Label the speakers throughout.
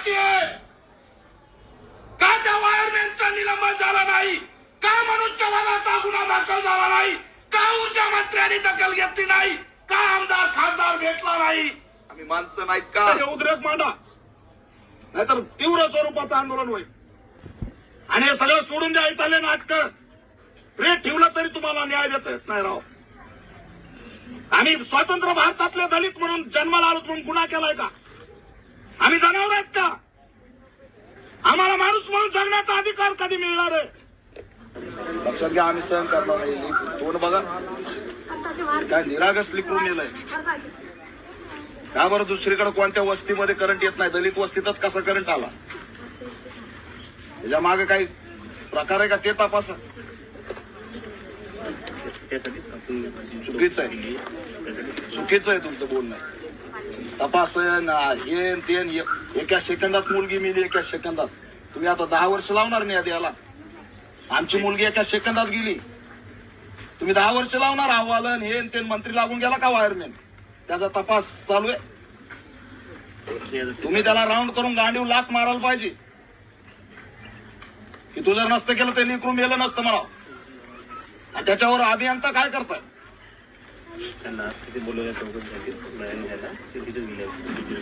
Speaker 1: महत्वाची आहे. का त्या वायरमॅनचा निलंबन झाला नाही, का मनुष्यवधाचा गुन्हा दाखल झाला नाही, का ऊर्जा मंत्र्यांनी दखल घेतली नाही, का आमदार खासदार भेटला नाही. आम्ही माणसं नाहीत का? हे उद्रेक मांडा, नाहीतर तीव्र स्वरूपाचं आंदोलन होईल. आणि हे सगळं सोडून द्या. इथले नाटक रेट ठेवलं तरी तुम्हाला न्याय देता येत नाही राव. आम्ही स्वतंत्र भारतातले दलित म्हणून जन्माला आलो म्हणून गुन्हा केलाय का? आम्ही जनावर आहेत का? आम्हाला माणूस म्हणून जगण्याचा अधिकार कधी मिळणार आहे? लक्षात घ्या, आम्ही सहन करणार नाही. तोंड बघा काय निरागस लिखून नेलंय. का बरं दुसरीकडे कोणत्या वस्तीमध्ये करंट येत नाही, दलित वस्तीतच कसा करंट आला? त्याच्या मागे काही प्रकार आहे का ते तपासा. चुकीचं आहे, चुकीचं आहे तुमचं बोलणं. तपासन हे तेन एका सेकंदात मुलगी मिली, एका सेकंदात. तुम्ही आता 10 वर्ष लावणार नाही द्यायला. आमची मुलगी एका सेकंदात गेली, तुम्ही 10 वर्ष लावणार. अहवालन हे तेन मंत्री लागून गेला का वायरमॅन? त्याचा तपास चालू आहे. तुम्ही त्याला राऊंड करून गांडीव लाथ मारायला पाहिजे की तू जर नसतं केलं ते लेकरू मेलं नसतं म्हणा. त्याच्यावर अभियंता काय करताय?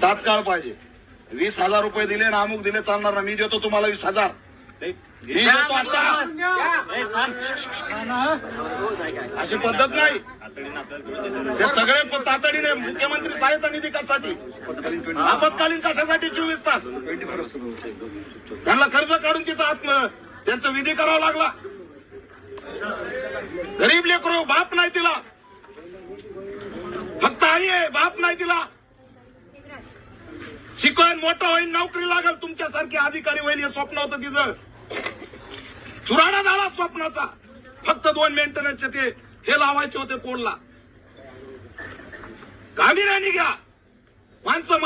Speaker 1: तात्काळ पाहिजे. 20,000 रुपये दिले ना अमुक दिले चालणार ना. मी देतो तुम्हाला 20,000. मी देतो आता. अशी पद्धत नाही. ते सगळे तातडीने मुख्यमंत्री सहायता निधी कशासाठी, आपत्कालीन कशासाठी 24 तास त्यांना कर्ज काढून तिथं त्यांचा विधी करावा लागला. गरीब लेकरू बाप नाही तिला, फक्त आई आहे, बाप नाही तिला. शिकवून मोठं होईल, नोकरी लागेल, तुमच्यासारखे अधिकारी होईल हे स्वप्न होतं तिचं. चुराडा झाला स्वप्नाचा. फक्त 2 मेंटेनन्सचे हे लावायचे होते पोलला. गांभीर्याने घ्या. माणसं